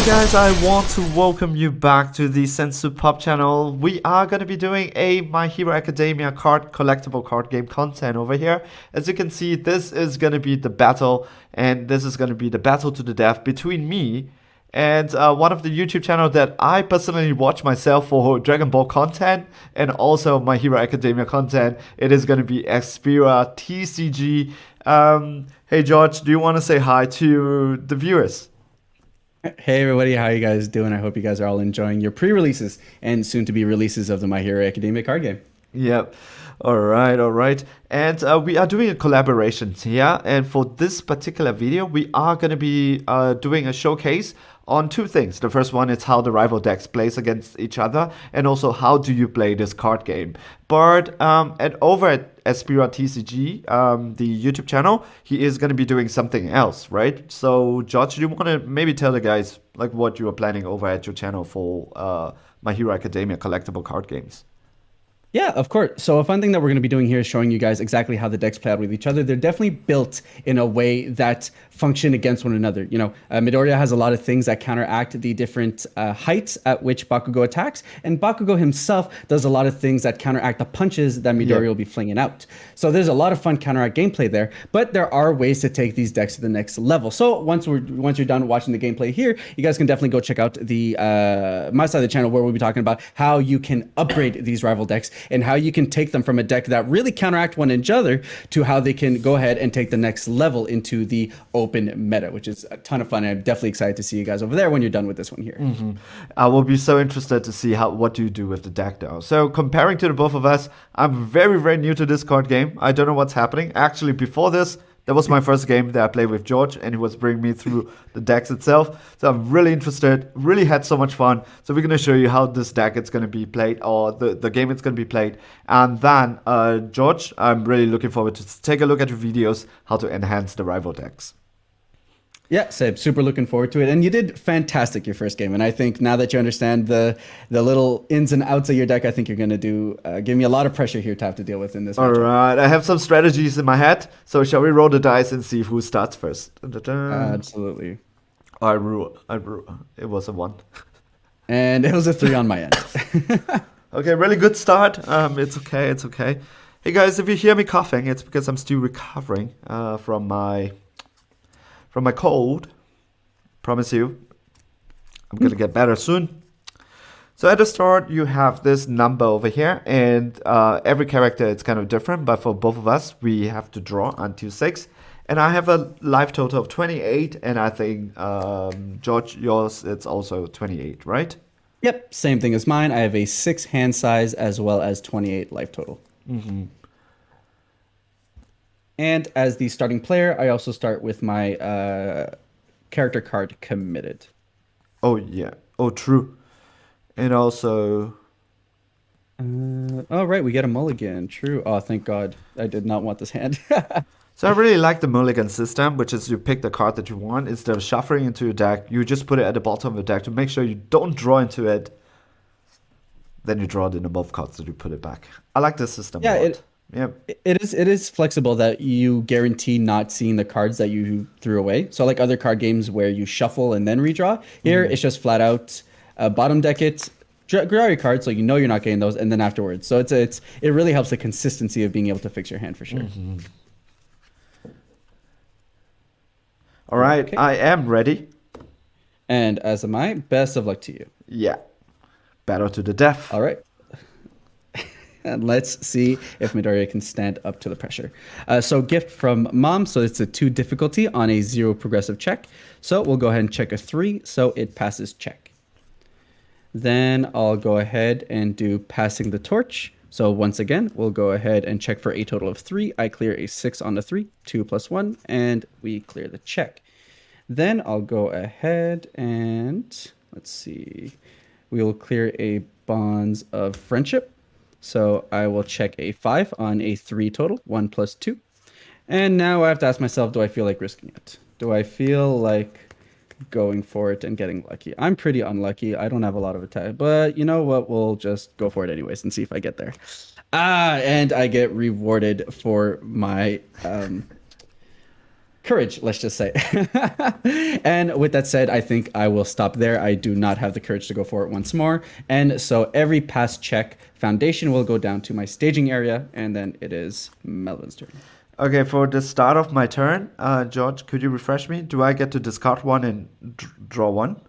Guys, I want to welcome you back to the Sensu Pop channel. We are going to be doing a My Hero Academia collectible card game content over here. As you can see, this is going to be the battle, and this is going to be the battle to the death between me and one of the YouTube channel that I personally watch myself for Dragon Ball content and also My Hero Academia content. It is going to be Espiratcg. Hey George, do you want to say hi to the viewers? Hey everybody, how you guys doing? I hope you guys are all enjoying your pre-releases and soon-to-be releases of the My Hero Academia card game. Yep. All right, all right. And we are doing a collaboration here. And for this particular video, we are going to be doing a showcase on two things. The first one is how the rival decks plays against each other, and also how do you play this card game. But over at Espiratcg, the YouTube channel, he is going to be doing something else, right? So, George, do you want to maybe tell the guys like what you are planning over at your channel for My Hero Academia collectible card games? Yeah, of course. So a fun thing that we're going to be doing here is showing you guys exactly how the decks play out with each other. They're definitely built in a way that function against one another. You know, Midoriya has a lot of things that counteract the different heights at which Bakugo attacks, and Bakugo himself does a lot of things that counteract the punches that Midoriya will be flinging out. So there's a lot of fun counteract gameplay there, but there are ways to take these decks to the next level. So once you're done watching the gameplay here, you guys can definitely go check out the my side of the channel where we'll be talking about how you can upgrade these rival decks and how you can take them from a deck that really counteract one another to how they can go ahead and take the next level into the open meta, which is a ton of fun. I'm definitely excited to see you guys over there when you're done with this one here. I will be so interested to see what do you do with the deck though. So comparing to the both of us, I'm very, very new to this card game. I don't know what's happening. Actually, before this, that was my first game that I played with George, and he was bringing me through the decks itself. So I'm really interested, really had so much fun. So we're going to show you how this deck is going to be played, or the game it's going to be played. And then, George, I'm really looking forward to take a look at your videos, how to enhance the rival decks. Yeah, Seb, super looking forward to it. And you did fantastic your first game. And I think now that you understand the little ins and outs of your deck, I think you're going to give me a lot of pressure here to have to deal with in this All matchup. right, I have some strategies in my head. So shall we roll the dice and see who starts first? Absolutely. I rule. It was a 1. And it was a 3 on my end. Okay, really good start. It's okay, it's okay. Hey guys, if you hear me coughing, it's because I'm still recovering from my cold. Promise you, I'm gonna get better soon. So at the start, you have this number over here, and every character is kind of different, but for both of us, we have to draw until 6. And I have a life total of 28, and I think, George, yours, it's also 28, right? Yep, same thing as mine. I have a 6 hand size as well as 28 life total. And as the starting player, I also start with my character card committed. Oh, yeah. Oh, true. And also... oh, right, we get a mulligan. True. Oh, thank God. I did not want this hand. So I really like the mulligan system, which is you pick the card that you want. Instead of shuffling into your deck, you just put it at the bottom of the deck to make sure you don't draw into it. Then you draw it in the both cards that you put it back. I like this system a lot. It is flexible that you guarantee not seeing the cards that you threw away. So like other card games where you shuffle and then redraw, here it's just flat out bottom deck it, draw your cards so you know you're not getting those, and then afterwards. So it really helps the consistency of being able to fix your hand for sure. All right, Okay. I am ready. And as am I. Best of luck to you. Yeah. Battle to the death. All right. And let's see if Midoriya can stand up to the pressure. So gift from mom. So it's a 2 difficulty on a 0 progressive check. So we'll go ahead and check a 3. So it passes check. Then I'll go ahead and do passing the torch. So once again, we'll go ahead and check for a total of 3. I clear a 6 on the 3, 2 plus 1, and we clear the check. Then I'll go ahead and let's see. We will clear a bonds of friendship. So I will check a 5 on a 3 total, 1 plus 2. And now I have to ask myself, do I feel like risking it? Do I feel like going for it and getting lucky? I'm pretty unlucky. I don't have a lot of attack, but you know what? We'll just go for it anyways and see if I get there. And I get rewarded for my courage, let's just say. And with that said, I think I will stop there. I do not have the courage to go for it once more. And so every pass check foundation will go down to my staging area, and then it is Melvin's turn. Okay, for the start of my turn, George, could you refresh me? Do I get to discard one and draw one?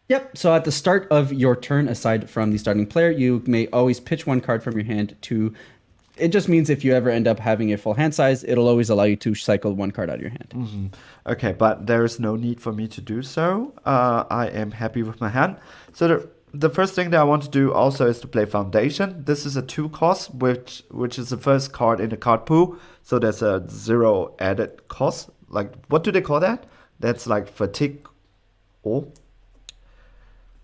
Yep. So at the start of your turn, aside from the starting player, you may always pitch one card from your hand to. It just means if you ever end up having a full hand size, it'll always allow you to cycle one card out of your hand. Okay, but there is no need for me to do so. I am happy with my hand. So the first thing that I want to do also is to play Foundation. This is a 2 cost, which is the first card in the card pool. So there's a 0 added cost. Like, what do they call that? That's like fatigue or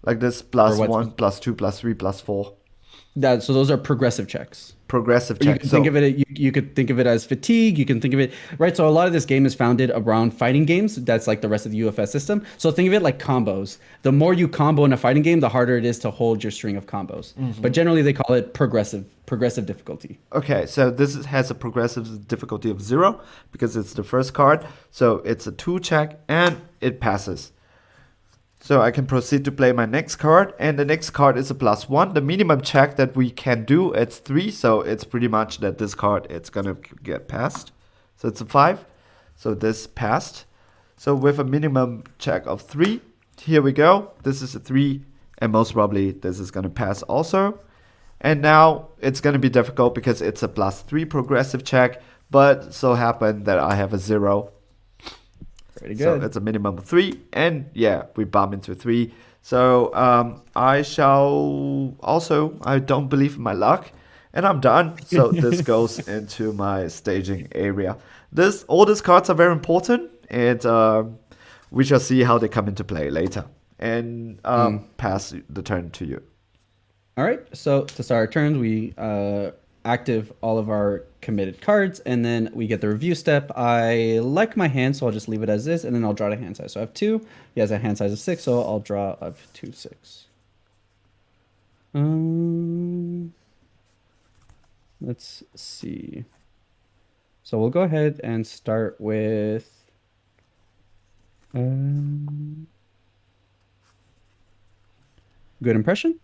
like this plus Or 1, plus 2, plus 3, plus 4. So those are progressive checks. Progressive You check. can think of it. You could think of it as fatigue. You can think of it right. So a lot of this game is founded around fighting games. That's like the rest of the UFS system. So think of it like combos. The more you combo in a fighting game, the harder it is to hold your string of combos. But generally, they call it progressive difficulty. Okay, so has a progressive difficulty of 0 because it's the first card. So it's a 2 check and it passes. So I can proceed to play my next card, and the next card is a +1. The minimum check that we can do, it's 3, so it's pretty much that this card, it's gonna get passed. So it's a 5, so this passed. So with a minimum check of 3, here we go. This is a 3, and most probably this is gonna pass also. And now it's gonna be difficult because it's a +3 progressive check, but so happened that I have a 0. Pretty good. So it's a minimum of 3, and yeah, we bump into 3. So I shall also, I don't believe in my luck, and I'm done. So this goes into my staging area. All these cards are very important, and we shall see how they come into play later. And pass the turn to you. All right. So to start our turns, we active all of our committed cards, and then we get the review step. I like my hand, so I'll just leave it as is, and then I'll draw the hand size. So I have 2. He has a hand size of 6, so I'll draw of 2 6. Let's see. So we'll go ahead and start with good impression.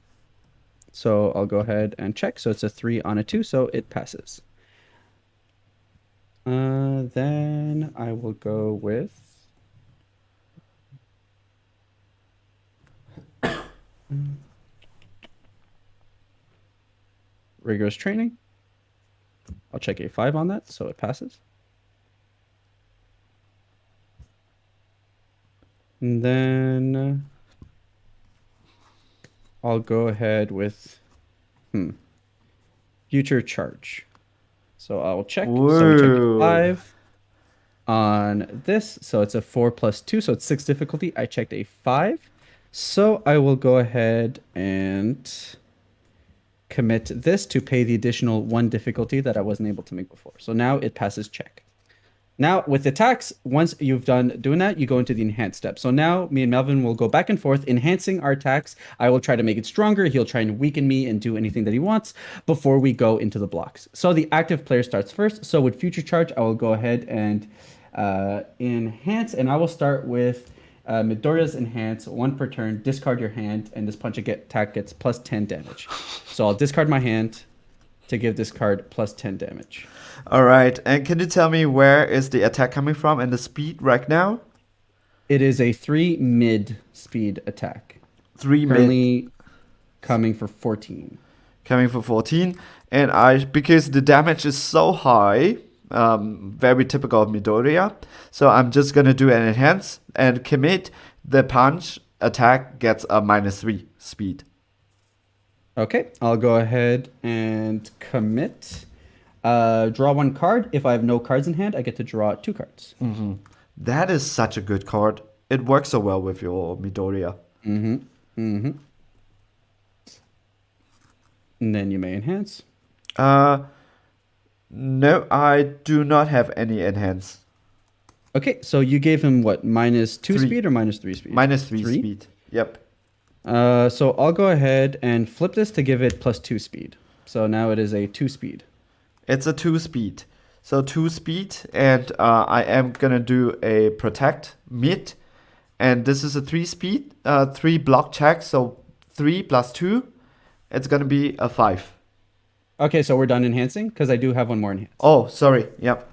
So I'll go ahead and check. So it's a 3 on a 2, so it passes. Then I will go with rigorous training. I'll check a 5 on that, so it passes. And then I'll go ahead with future charge. So I'll check. Whoa. So we check a 5 on this. So it's a 4 plus 2. So it's 6 difficulty. I checked a 5. So I will go ahead and commit this to pay the additional 1 difficulty that I wasn't able to make before. So now it passes check. Now, with attacks, once you've done doing that, you go into the enhanced step. So now me and Melvin will go back and forth, enhancing our attacks. I will try to make it stronger. He'll try and weaken me and do anything that he wants before we go into the blocks. So the active player starts first. So with future charge, I will go ahead and enhance, and I will start with Midoriya's enhance, 1 per turn, discard your hand, and this punch attack gets plus 10 damage. So I'll discard my hand to give this card plus 10 damage. All right, and can you tell me where is the attack coming from and the speed right now? It is a 3 mid speed attack. 3 Currently mid. coming for 14. Coming for 14, and because the damage is so high, very typical of Midoriya, so I'm just gonna do an enhance and commit. The punch attack gets a -3 speed. Okay, I'll go ahead and commit. Draw 1 card. If I have no cards in hand, I get to draw 2 cards. That is such a good card. It works so well with your Midoriya. And then you may enhance. No, I do not have any enhance. Okay, so you gave him what, -2 3. speed or -3 speed? -3 speed. Yep. So I'll go ahead and flip this to give it +2 speed. So now it is a 2 speed. It's a 2 speed. So 2 speed, and I am gonna do a protect mid, and this is a 3 speed, 3 block check. So 3 plus 2, it's gonna be a 5. Okay, so we're done enhancing because I do have one more enhance. Oh, sorry. Yep.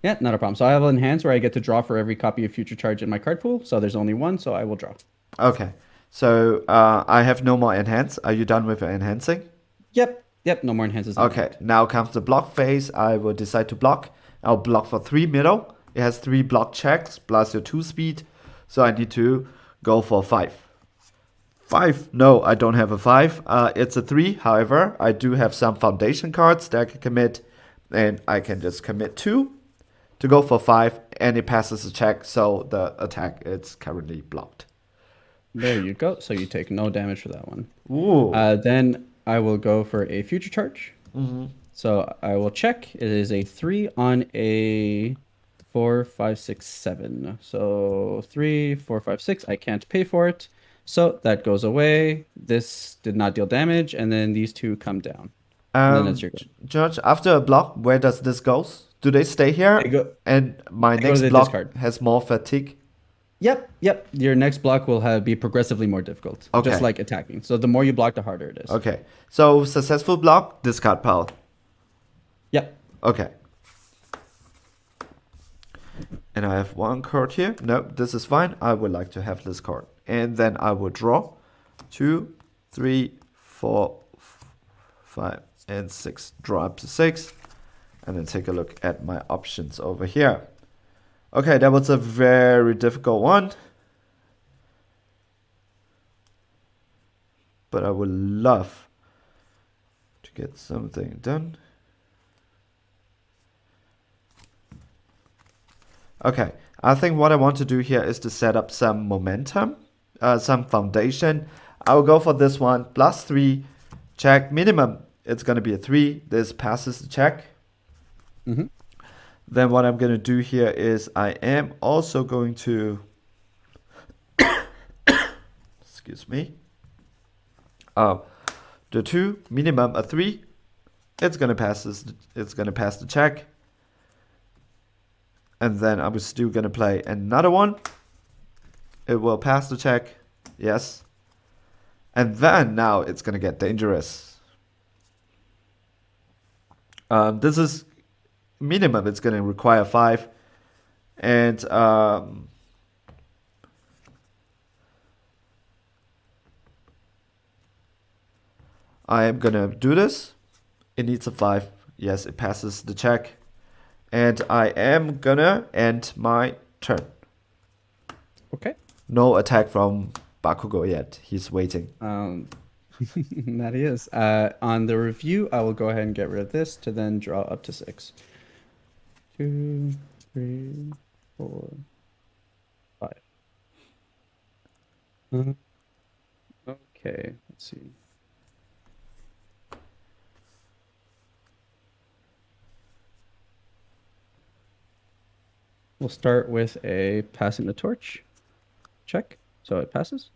Yeah, not a problem. So I have an enhance where I get to draw for every copy of future charge in my card pool. So there's only one, so I will draw. Okay. So I have no more enhance. Are you done with your enhancing? Yep, no more enhances on my Okay. end. Now comes the block phase. I will decide to block. I'll block for 3 middle. It has 3 block checks plus your 2 speed. So I need to go for 5. 5. No, I don't have a 5. It's a 3. However, I do have some foundation cards that I can commit. And I can just commit 2 to go for 5. And it passes the check. So the attack is currently blocked. There you go. So you take no damage for that one. Ooh. Then I will go for a future charge. So I will check. It is a 3 on a 4, 5, 6, 7. So 3, 4, 5, 6. I can't pay for it. So that goes away. This did not deal damage. And then these two come down. And then it's your go. Judge, after a block, where does this goes? Do they stay They here? go, And my they go to next the block discard. has more fatigue? Yep. Your next block will be progressively more difficult, Okay. just like attacking. So the more you block, the harder it is. Okay. So successful block, discard pile. Yep. Okay. And I have one card here. No, this is fine. I would like to have this card. And then I will draw 2, 3, 4, 5, and 6. Draw up to 6. And then take a look at my options over here. Okay, that was a very difficult one. But I would love to get something done. Okay, I think what I want to do here is to set up some momentum, some foundation. I will go for this one, plus 3, check minimum. It's going to be a 3. This passes the check. Mm-hmm. Then what I'm going to do here is I am also going to, excuse me, the 2, minimum a 3. It's going to pass this, it's going to pass the check. And then I'm still going to play another one. It will pass the check. Yes. And then now it's going to get dangerous. This is minimum. It's going to require 5. And I am going to do this. It needs a 5. Yes, it passes the check. And I am gonna end my turn. Okay. No attack from Bakugo yet. He's waiting. That he is. On the review, I will go ahead and get rid of this to then draw up to 6. 2, 3, 4, 5. Okay, let's see. We'll start with a passing the torch. Check. So it passes.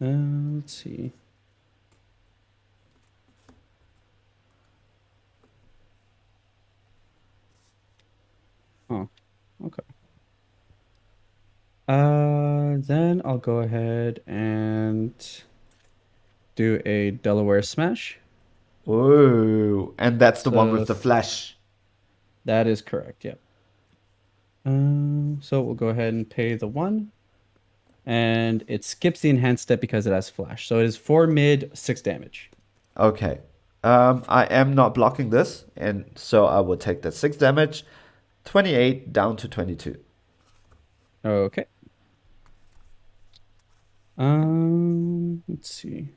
Let's see. Oh, okay. Then I'll go ahead and do a Delaware Smash. Ooh, and that's the one So with the flash. that is correct, yep. So we'll go ahead and pay the 1. And it skips the enhanced step because it has flash. So it is 4 mid, 6 damage. Okay. I am not blocking this, and so I will take that 6 damage. 28 down to 22. Okay. Let's see.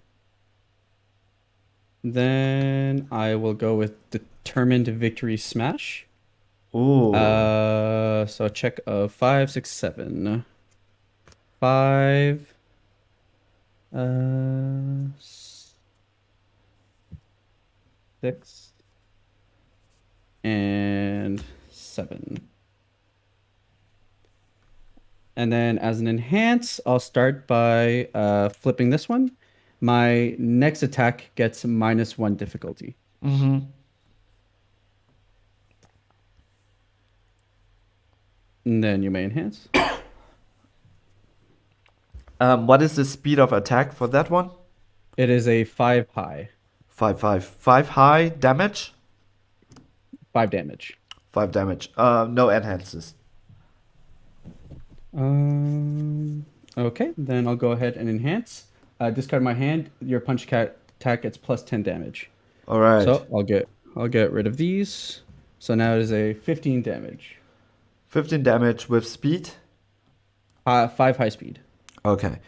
Then I will go with Determined Victory Smash. Ooh. So check of 5, 6, 7. 5. 6. And 7. And then as an enhance, I'll start by flipping this one. My next attack gets -1 difficulty. Mm-hmm. And then you may enhance. What is the speed of attack for that one? It is a 5 high, 5 high damage, 5 damage. 5 damage. No enhances. Okay, then I'll go ahead and enhance. Discard my hand. Your punch cat attack gets plus 10 damage. All right. So I'll get rid of these. So now it is a 15 damage. 15 damage with speed. 5 high speed. Okay.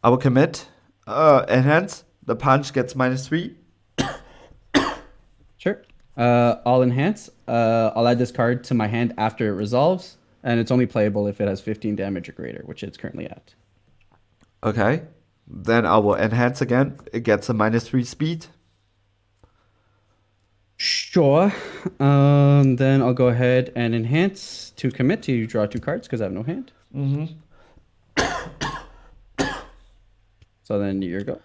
I will commit. Enhance. The punch gets -3. Sure. I'll enhance. I'll add this card to my hand after it resolves, and it's only playable if it has 15 damage or greater, which it's currently at. Okay. Then I will enhance again. It gets a -3 speed. Sure. Then I'll go ahead and enhance to commit to draw 2 cards because I have no hand. So then you go.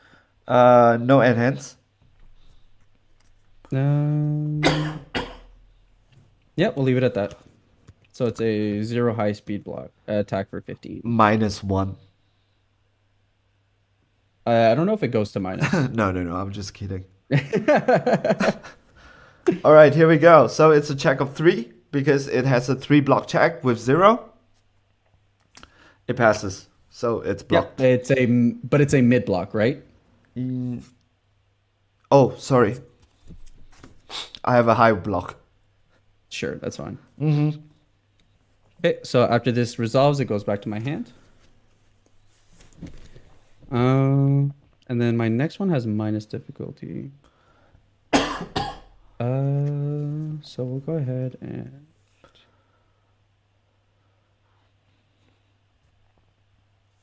No enhance. Yeah, we'll leave it at that. So it's a 0 high speed block attack for 15. -1. I don't know if it goes to minus. No. I'm just kidding. All right, here we go. So it's a check of 3 because it has a 3 block check with 0. It passes. So it's Yeah, blocked. but it's a mid block, right? Oh, sorry. I have a high block. Sure, that's fine. Okay, so after this resolves, it goes back to my hand. And then my next one has minus difficulty. So we'll go ahead and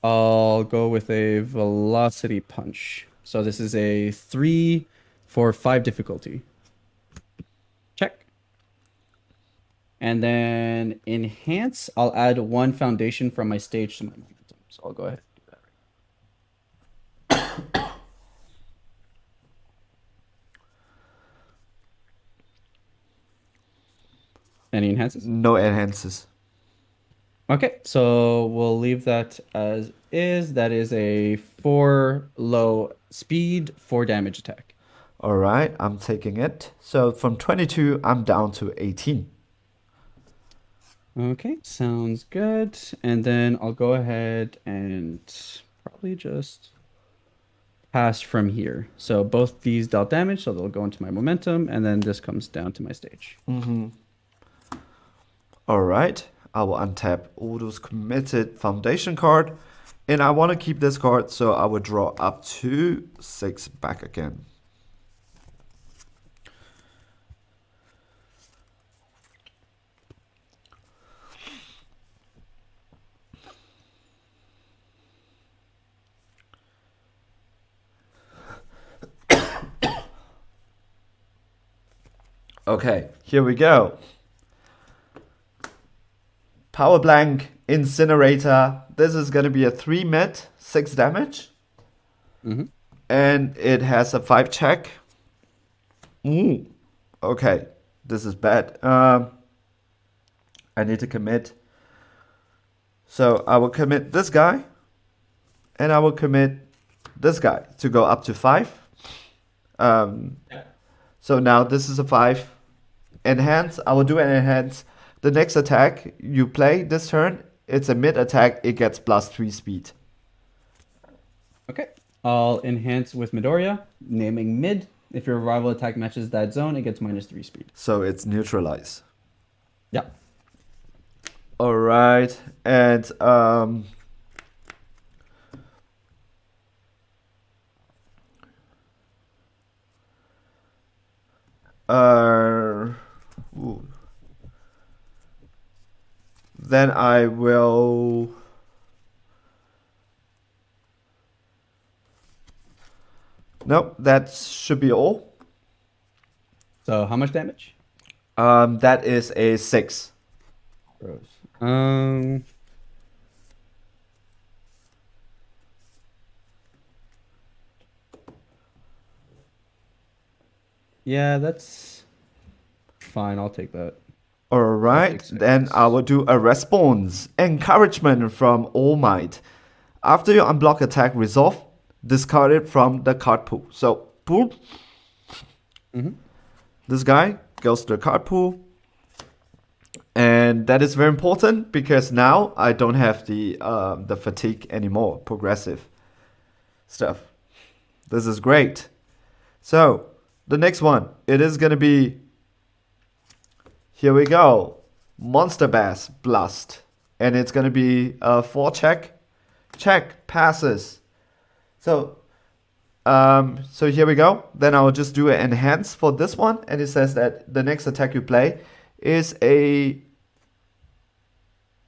I'll go with a velocity punch. So this is a 3 for 5 difficulty. Check. And then enhance, I'll add 1 foundation from my stage to my momentum. So I'll go ahead and do that. Any enhances? No enhances. Okay, so we'll leave that as is. That is a 4 low speed, 4 damage attack. All right, I'm taking it. So from 22, I'm down to 18. Okay, sounds good. And then I'll go ahead and probably just pass from here. So both these dealt damage, so they'll go into my momentum, and then this comes down to my stage. All right, I will untap all those committed foundation card. And I want to keep this card, so I will draw up to 6 back again. Okay, here we go. Power Blank, Incinerator. This is going to be a 3 mid, 6 damage. And it has a 5 check. Okay, this is bad. I need to commit. So I will commit this guy. And I will commit this guy to go up to 5. So now this is a 5. Enhance. I will do an enhance. The next attack you play this turn, it's a mid attack. It gets +3 speed. Okay. I'll enhance with Midoriya, naming mid. If your rival attack matches that zone, it gets -3 speed. So it's neutralize. Yeah. All right. And ooh. Then I will. Nope, that should be all. So how much damage? That is a 6. Gross. Yeah, that's fine. I'll take that. All right, then I will do a response. Encouragement from All Might. After your unblock attack resolve, discard it from the card pool. So, boom. This guy goes to the card pool. And that is very important because now I don't have the fatigue anymore, progressive stuff. This is great. So, the next one, it is going to be, here we go, Monster Bass Blast. And it's going to be a 4 check, passes. So, so here we go. Then I will just do an enhance for this one. And it says that the next attack you play is a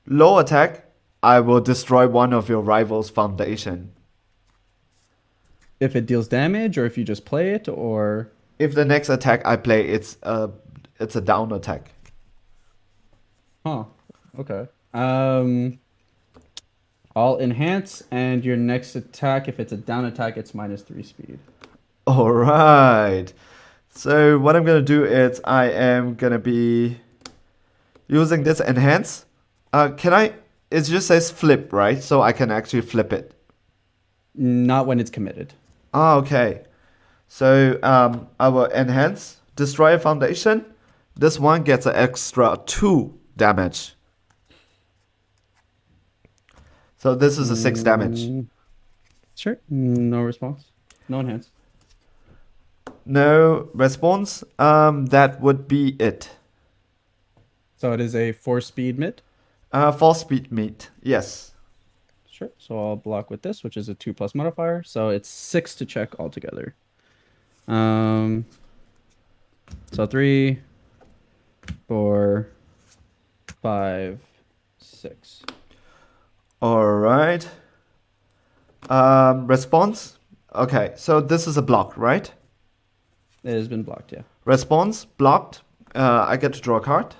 low attack. I will destroy one of your rival's foundation. If it deals damage, or if you just play it, or If the next attack I play, it's a down attack. huh? Okay. I'll enhance, and your next attack, if it's a down attack, it's -3 speed. All right. So what I'm gonna do is I am gonna be using this enhance. Can I? It just says flip, right? So I can actually flip it. Not when it's committed. Ah, okay. So I will enhance, destroy a foundation. This one gets an extra 2 damage. So this is a 6 damage. Sure. No response. No enhance. No response. That would be it. So it is a 4-speed mid. 4 speed meat. Yes. Sure. So I'll block with this, which is a 2+ modifier. So it's 6 to check altogether. So 3, 4, 5, 6. All right. Response. Okay. So this is a block, right? It has been blocked, yeah. Response blocked. I get to draw a card.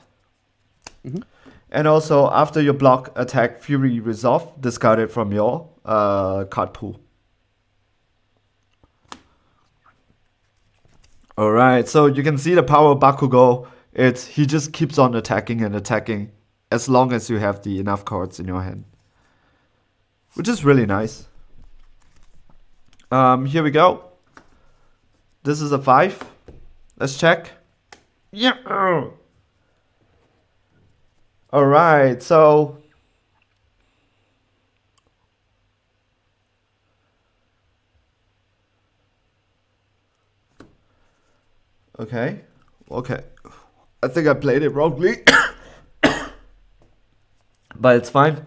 And also, after your block attack Fury resolve, discard it from your card pool. Alright, so you can see the power of Bakugo. He just keeps on attacking and attacking as long as you have the enough cards in your hand. Which is really nice. Here we go. This is a 5. Let's check. Yeah. Alright, so okay. I think I played it wrongly. But it's fine.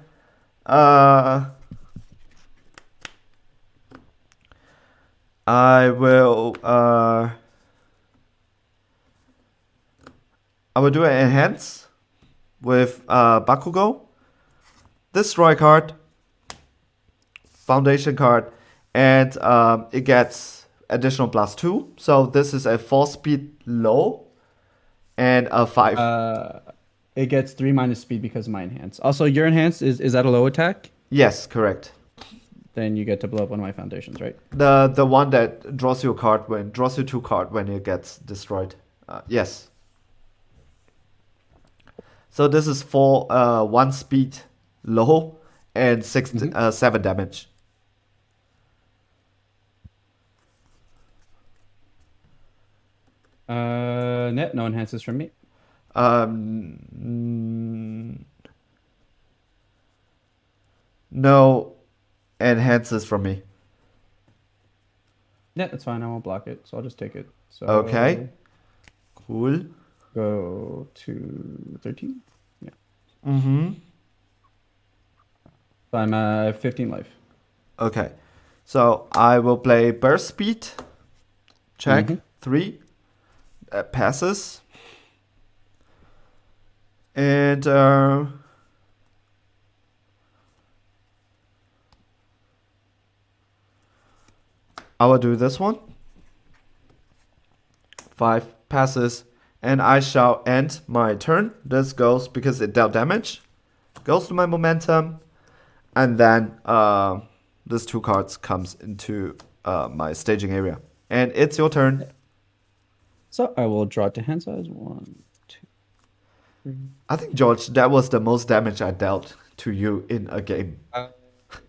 I will do an enhance with Bakugo. Destroy card, foundation card, and it gets additional +2. So this is a 4 speed low and a 5. It gets 3 - speed because of my enhance. Also, your enhance is that a low attack? Yes, correct. Then you get to blow up one of my foundations, right? The one that draws you 2 card when it gets destroyed. Yes. So this is for 1 speed low and 7 damage. Net, no enhances from me. No enhances from me. Net, that's fine. I won't block it, so I'll just take it. So Okay. Cool. Go to 13. Yeah. So I'm at 15 life. Okay. So I will play burst speed. Check 3. Passes. And I will do this one. 5 passes. And I shall end my turn. This goes because it dealt damage. Goes to my momentum. And then this 2 cards comes into my staging area. And it's your turn. So I will draw to hand size 1, 2. I think, George, that was the most damage I dealt to you in a game.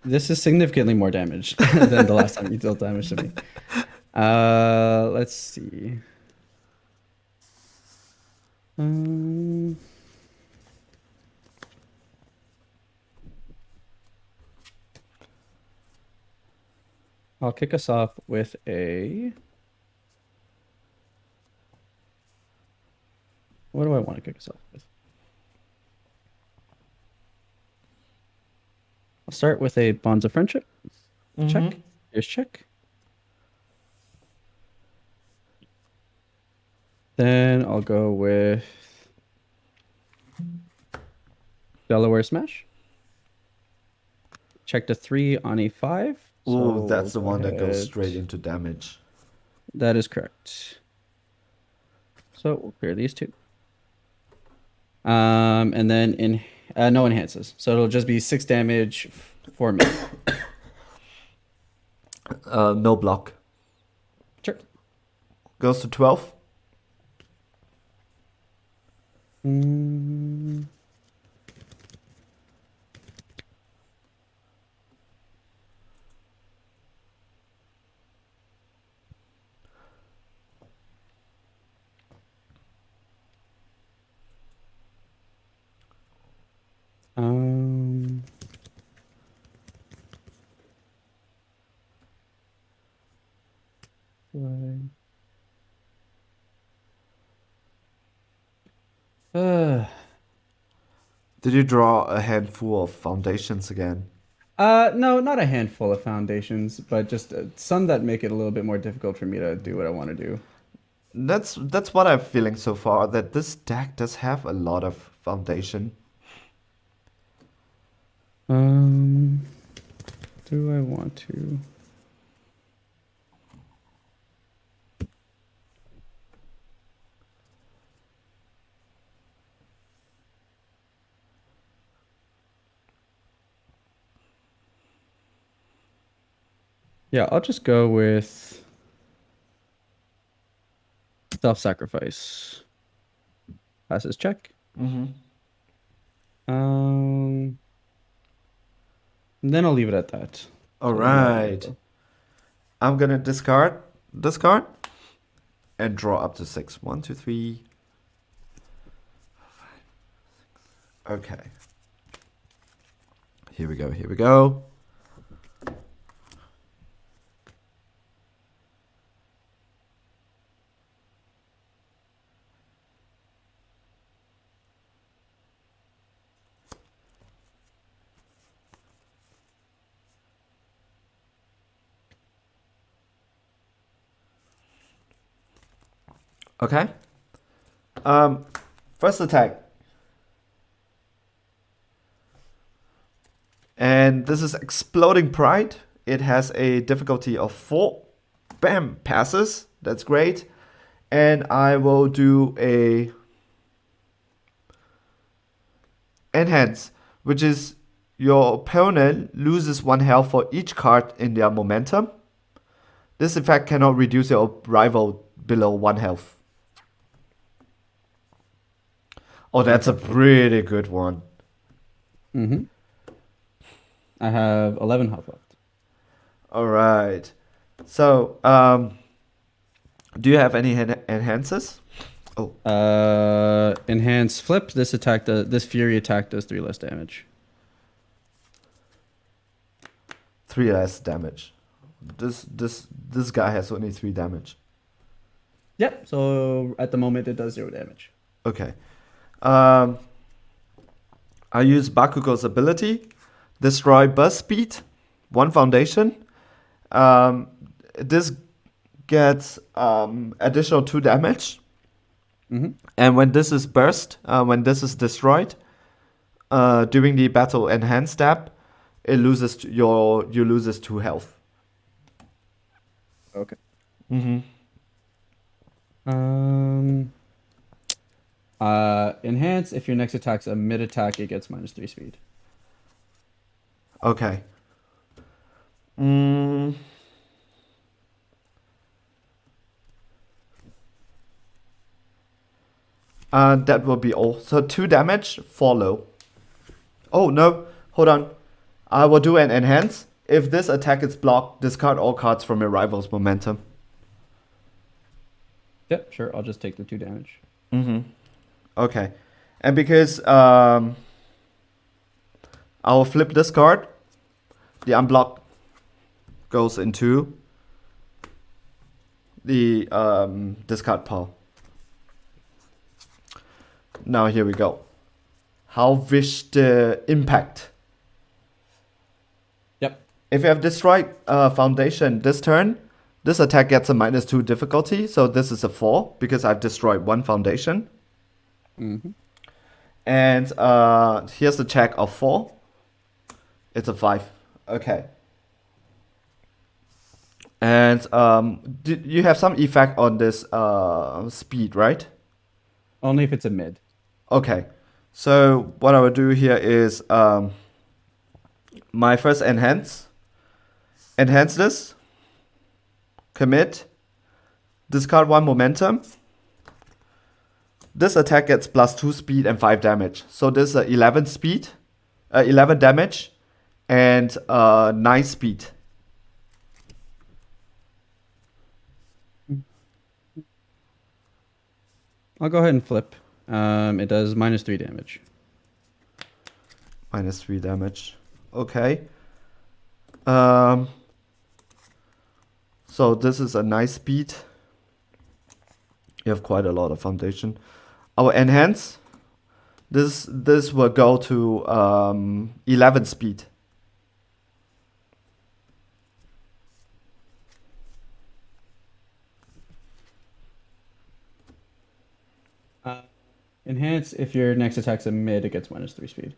This is significantly more damage than the last time you dealt damage to me. Let's see. Um, I'll kick us off with a. What do I want to kick us off with? I'll start with a bonds of friendship. Check. Here's check. Then I'll go with Delaware Smash. Check the 3 on a 5. Ooh, So that's the go one that goes ahead. straight into damage. That is correct. So we'll clear these two. And then no enhances. So it'll just be 6 damage for me. No block. Sure. Goes to 12. Mm. Um, right. Did you draw a handful of foundations again? No, not a handful of foundations, but just some that make it a little bit more difficult for me to do what I want to do. That's what I'm feeling so far, that this deck does have a lot of foundation. Um, do I want to? Yeah, I'll just go with self-sacrifice. Passes check. Mm-hmm. And then I'll leave it at that. All So then that'll be right. I'm gonna discard this card and draw up to 6. 1, 2, 3. Okay. Here we go. Here we go. Okay. First attack. And this is Exploding Pride. It has a difficulty of 4. Bam, passes. That's great. And I will do a Enhance, which is your opponent loses 1 health for each card in their momentum. This effect cannot reduce your rival below 1 health. Oh, that's a pretty good one. Mm-hmm. I have 11 health left. All right. So, do you have any enhances? Oh, Enhance flip. This fury attack does 3 less damage. 3 less damage. This guy has only 3 damage. Yep. So at the moment it does 0 damage. Okay. I use Bakugo's ability, destroy burst speed, 1 foundation. This gets additional 2 damage. Mm-hmm. And when this is burst, when this is destroyed, during the battle enhanced step, it loses you loses 2 health. Okay. Mm-hmm. Enhance. If your next attack's a mid attack, it gets -3 speed. Okay. That will be all. So 2 damage, 4 low. Oh no, hold on. I will do an enhance. If this attack is blocked, discard all cards from your rival's momentum. Yep, sure. I'll just take the 2 damage. Okay. And because I'll flip this card, the unblock goes into the discard pile. Now here we go. How wish the impact. Yep. If you have destroyed foundation this turn, this attack gets a -2 difficulty. So this is a 4 because I've destroyed 1 foundation. And here's the check of 4. It's a 5. Okay. And you have some effect on this speed, right? Only if it's a mid. Okay. So what I will do here is my first enhance this, commit, discard 1 momentum. This attack gets +2 speed and 5 damage. So this is 11 speed, 11 damage, and 9 speed. I'll go ahead and flip. It does -3 damage. -3 damage. Okay. So this is a nice speed. You have quite a lot of foundation. Our enhance. This will go to 11 speed. Enhance, if your next attack's a mid, it gets -3 speed.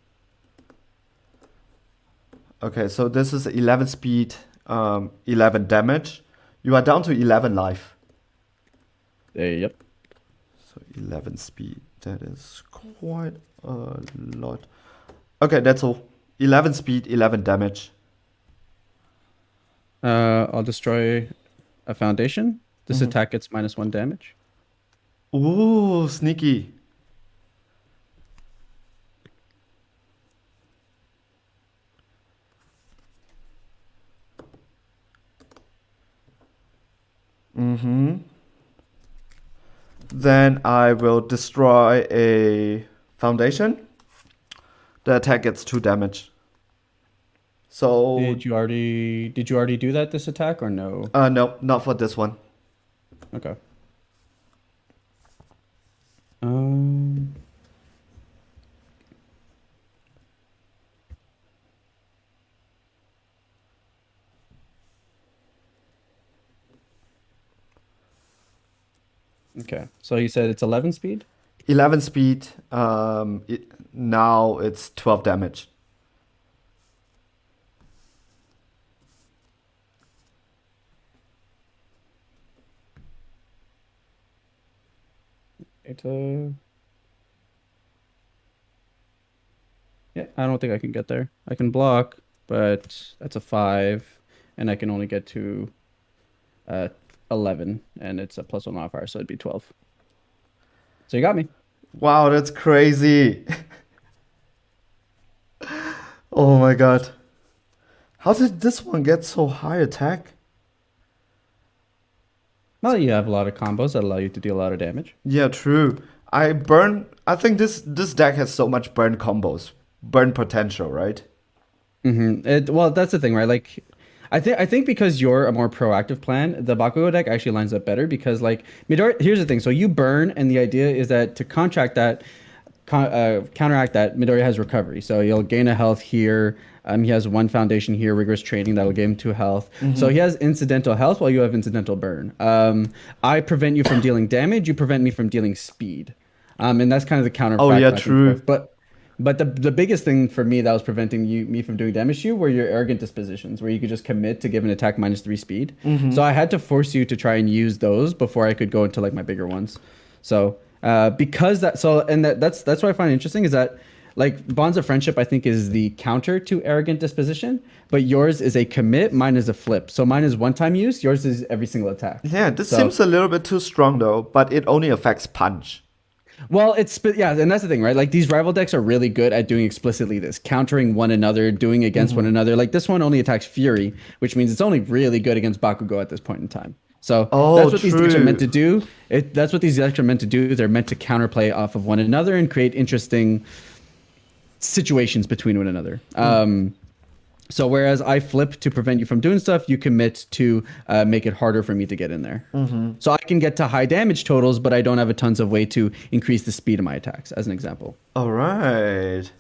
Okay, so this is 11 speed, 11 damage. You are down to 11 life. Yep. So 11 speed, that is quite a lot. Okay, that's all. 11 speed, 11 damage. I'll destroy a foundation. This attack gets -1 damage. Ooh, sneaky. Then I will destroy a foundation. The attack gets 2 damage. So Did you already do that this attack or no? no, not for this one. Okay. Okay. So you said it's 11 speed? 11 speed. Now it's 12 damage. Yeah, I don't think I can get there. I can block, but that's a 5, and I can only get to 11, and it's a +1 modifier, so it'd be 12. So you got me. Wow, that's crazy. Oh my god. How did this one get so high attack? Well, you have a lot of combos that allow you to deal a lot of damage. Yeah, true. I think this deck has so much burn combos. Burn potential, right? Well, that's the thing, right? Like, I think because you're a more proactive plan, the Bakugo deck actually lines up better because, like, Midoriya, here's the thing. So you burn, and the idea is that to counteract that, Midoriya has recovery. So you'll gain a health here. He has 1 foundation here, rigorous training that'll give him 2 health. So he has incidental health while you have incidental burn. I prevent you from dealing damage. You prevent me from dealing speed. And that's kind of the counter. Oh yeah, true. But the biggest thing for me that was preventing me from doing damage to you were your arrogant dispositions, where you could just commit to give an attack -3 speed. So I had to force you to try and use those before I could go into like my bigger ones. So because that's what I find interesting is that, like, Bonds of Friendship, I think, is the counter to arrogant disposition, but yours is a commit, mine is a flip. So mine is one-time use, yours is every single attack. Yeah, this seems a little bit too strong though, but it only affects punch. Well, yeah, and that's the thing, right? Like these rival decks are really good at doing explicitly this, countering one another, doing against one another. Like this one only attacks Fury, which means it's only really good against Bakugo at this point in time. So Oh, that's what these decks are meant true. to do. That's what these decks are meant to do. They're meant to counterplay off of one another and create interesting situations between one another. So whereas I flip to prevent you from doing stuff, you commit to make it harder for me to get in there. So I can get to high damage totals, but I don't have a tons of way to increase the speed of my attacks, as an example. All right.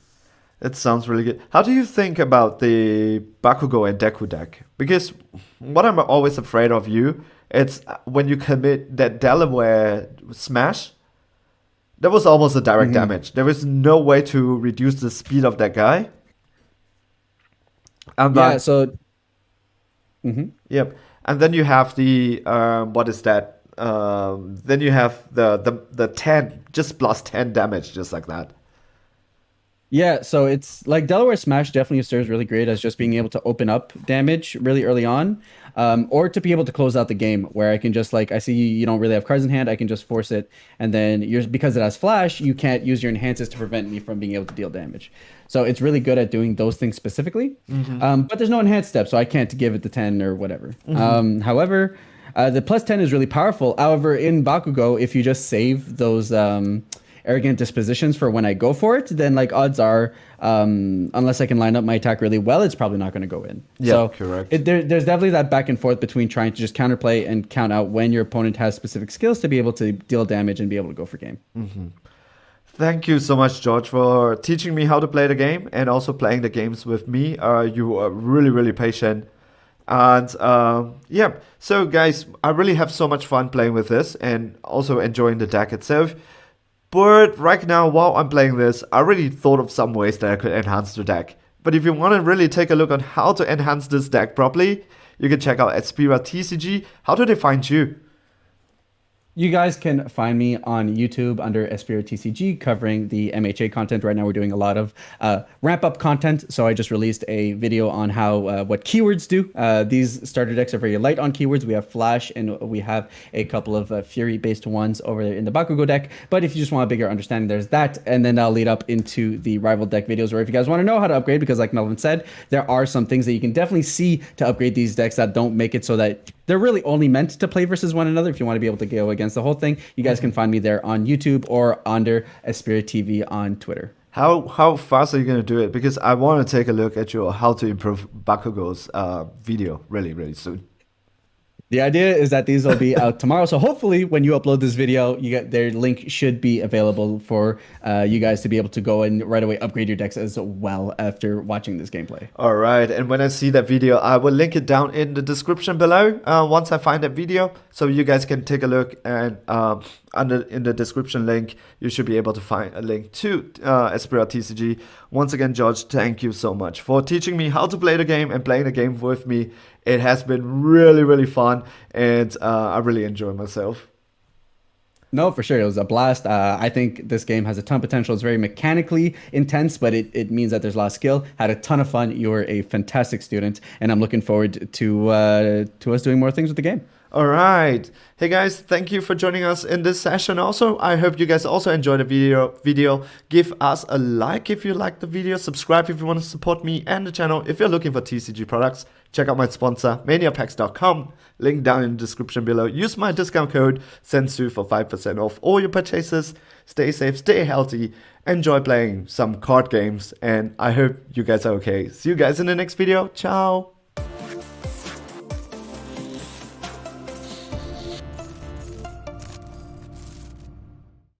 That sounds really good. How do you think about the Bakugo and Deku deck? Because what I'm always afraid of you, it's when you commit that Delaware smash, that was almost a direct damage. There was no way to reduce the speed of that guy. And Yeah, then, so mhm. yep. And then you have the what is that? Then you have the 10, just plus 10 damage, just like that. Yeah, so it's like Delaware Smash definitely serves really great as just being able to open up damage really early on, or to be able to close out the game where I can just like I see you don't really have cards in hand, I can just force it, and then you're because it has flash, you can't use your enhances to prevent me from being able to deal damage. So it's really good at doing those things specifically, but there's no enhanced step, so I can't give it the 10 or whatever. However, the plus 10 is really powerful. However, in Bakugo, if you just save those arrogant dispositions for when I go for it, then like odds are, unless I can line up my attack really well, it's probably not going to go in. Yeah, So correct. there's definitely that back and forth between trying to just counterplay and count out when your opponent has specific skills to be able to deal damage and be able to go for game. Thank you so much, George, for teaching me how to play the game and also playing the games with me. You are really, really patient. And yeah, so guys, I really have so much fun playing with this and also enjoying the deck itself. But right now, while I'm playing this, I already thought of some ways that I could enhance the deck. But if you want to really take a look on how to enhance this deck properly, you can check out Espiratcg. How do they find you? You guys can find me on YouTube under Espiratcg covering the MHA content. Right now we're doing a lot of ramp up content. So I just released a video on how what keywords do. These starter decks are very light on keywords. We have Flash and we have a couple of Fury based ones over there in the Bakugo deck. But if you just want a bigger understanding, there's that. And then I'll lead up into the rival deck videos where if you guys want to know how to upgrade, because like Melvin said, there are some things that you can definitely see to upgrade these decks that don't make it so that they're really only meant to play versus one another. If you want to be able to go against the whole thing, you guys can find me there on YouTube or under Espirit TV on Twitter. How fast are you going to do it? Because I want to take a look at your how to improve Bakugo's video really, really soon. The idea is that these will be out tomorrow. So hopefully when you upload this video, you get their link should be available for you guys to be able to go and right away upgrade your decks as well after watching this gameplay. All right, and when I see that video, I will link it down in the description below once I find that video, so you guys can take a look. And in the description link, you should be able to find a link to Espiratcg. Once again, George, thank you so much for teaching me how to play the game and playing the game with me. It has been really, really fun, and I really enjoy myself. No, for sure. It was a blast. I think this game has a ton of potential. It's very mechanically intense, but it means that there's a lot of skill. Had a ton of fun. You were a fantastic student, and I'm looking forward to us doing more things with the game. All right. Hey guys, thank you for joining us in this session also. I hope you guys also enjoyed the video. Give us a like if you liked the video. Subscribe if you want to support me and the channel. If you're looking for TCG products, check out my sponsor, maniapacks.com. Link down in the description below. Use my discount code SENSU for 5% off all your purchases. Stay safe, stay healthy, enjoy playing some card games, and I hope you guys are okay. See you guys in the next video. Ciao.